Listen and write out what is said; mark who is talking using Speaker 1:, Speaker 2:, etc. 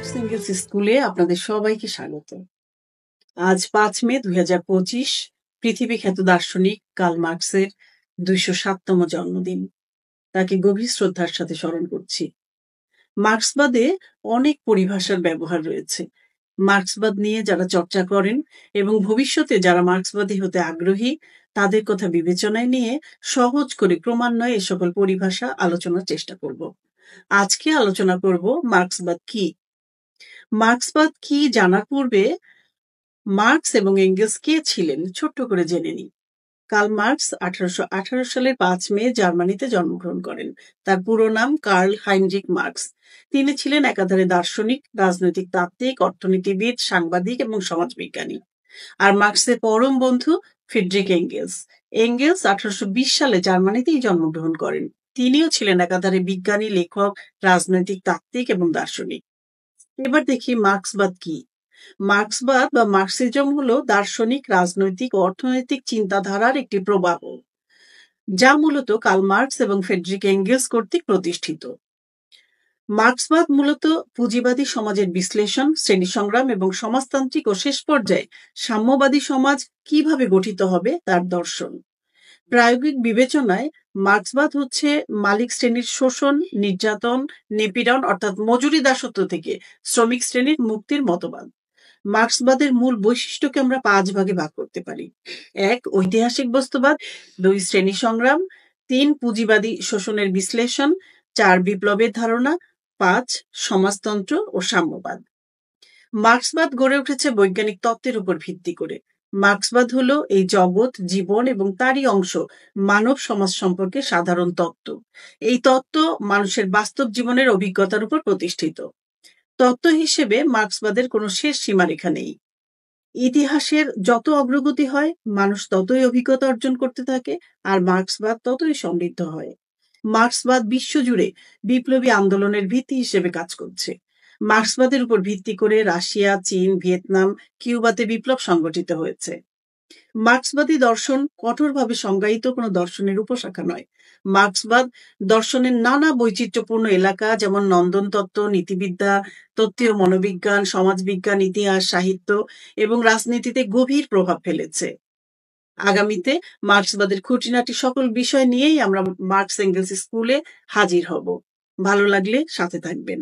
Speaker 1: Marks angles স্কুলে আপনাদের সবাইকে স্বাগত। আজ 5 মে 2025 পৃথিবী খ্যাত দার্শনিক কার্ল মার্কসের 207তম জন্মদিন। তাকে গভীর শ্রদ্ধার সাথে স্মরণ করছি। মার্কসবাদে অনেক পরিভাষার ব্যবহার রয়েছে। মার্কসবাদ নিয়ে যারা চর্চা করেন এবং ভবিষ্যতে যারা মার্কসবাদী হতে আগ্রহী তাদের কথা বিবেচনায় নিয়ে সহজ করে ক্রমান্বয়ে এ সকল পরিভাষা আলোচনার চেষ্টা করব। আজকে আলোচনা করব মার্কসবাদ কি। মার্কসবাদ কি জানার পূর্বে মার্কস এবং এঙ্গেলস কে ছিলেন ছোট্ট করে জেনে নিই। কার্ল মার্কস 1818 সালের 5 মে জার্মানিতে জন্মগ্রহণ করেন। তার পুরো নাম কার্ল হাইনরিখ মার্কস। তিনি ছিলেন একাধারে দার্শনিক, রাজনৈতিক তাত্ত্বিক, অর্থনীতিবিদ, সাংবাদিক এবং সমাজবিজ্ঞানী। আর মার্কসের পরম বন্ধু ফ্রিডরিখ এঙ্গেলস। এঙ্গেলস 1820 সালে জার্মানিতেই জন্মগ্রহণ করেন। তিনিও ছিলেন একাধারে বিজ্ঞানী, লেখক, রাজনৈতিক তাত্ত্বিক এবং দার্শনিক। এবার দেখি মার্কসবাদ কি। মার্কসবাদ বা মার্কসিজম হলো দার্শনিক, রাজনৈতিক ও অর্থনৈতিক চিন্তাধারার একটি প্রবাহ, যা মূলত কার্ল মার্কস এবং ফ্রিডরিখ এঙ্গেলস কর্তৃক প্রতিষ্ঠিত। মার্কসবাদ মূলত পুঁজিবাদী সমাজের বিশ্লেষণ, শ্রেণী সংগ্রাম এবং সমাজতান্ত্রিক ও শেষ পর্যায়ে সাম্যবাদী সমাজ কিভাবে গঠিত হবে তার দর্শন। প্রায়োগিক বিবেচনায় মার্কসবাদ হচ্ছে মালিক শ্রেণীর শোষণ, নির্যাতন, নিপীড়ন অর্থাৎ মজুরি দাসত্ব থেকে শ্রমিক শ্রেণীর মুক্তির মতবাদ। মার্কসবাদের মূল বৈশিষ্ট্যকে আমরা 5 ভাগে ভাগ করতে পারি। 1. ঐতিহাসিক বস্তুবাদ, 2. শ্রেণী সংগ্রাম, 3. পুঁজিবাদী শোষণের বিশ্লেষণ, 4. বিপ্লবের ধারণা, 5. সমাজতন্ত্র ও সাম্যবাদ। মার্কসবাদ গড়ে উঠেছে বৈজ্ঞানিক তত্ত্বের উপর ভিত্তি করে। মার্কসবাদ হলো এই জগৎ, জীবন এবং তারই অংশ মানব সমাজ সম্পর্কে সাধারণ তত্ত্ব। এই তত্ত্ব মানুষের বাস্তব জীবনের অভিজ্ঞতার উপর প্রতিষ্ঠিত। তত্ত্ব হিসেবে মার্কসবাদের কোনো শেষ সীমারেখা নেই। ইতিহাসের যত অগ্রগতি হয় মানুষ ততই অভিজ্ঞতা অর্জন করতে থাকে, আর মার্কসবাদ ততই সমৃদ্ধ হয়। মার্কসবাদ বিশ্বজুড়ে বিপ্লবী আন্দোলনের ভিত্তি হিসেবে কাজ করছে। মার্কসবাদের উপর ভিত্তি করে রাশিয়া, চীন, ভিয়েতনাম, কিউবাতে বিপ্লব সংগঠিত হয়েছে। মার্কসবাদী দর্শন কঠোরভাবে সংজ্ঞায়িত কোনো দর্শনের উপশাখা নয়। মার্কসবাদ দর্শনের নানা বৈচিত্র্যপূর্ণ এলাকা যেমন নন্দন তত্ত্ব, নীতিবিদ্যা, তত্ত্বীয় মনোবিজ্ঞান, সমাজবিজ্ঞান, ইতিহাস, সাহিত্য এবং রাজনীতিতে গভীর প্রভাব ফেলেছে। আগামীতে মার্কসবাদের খুঁটিনাটি সকল বিষয় নিয়েই আমরা মার্কস এঙ্গেলস স্কুলে হাজির হব। ভালো লাগলে সাথে থাকবেন।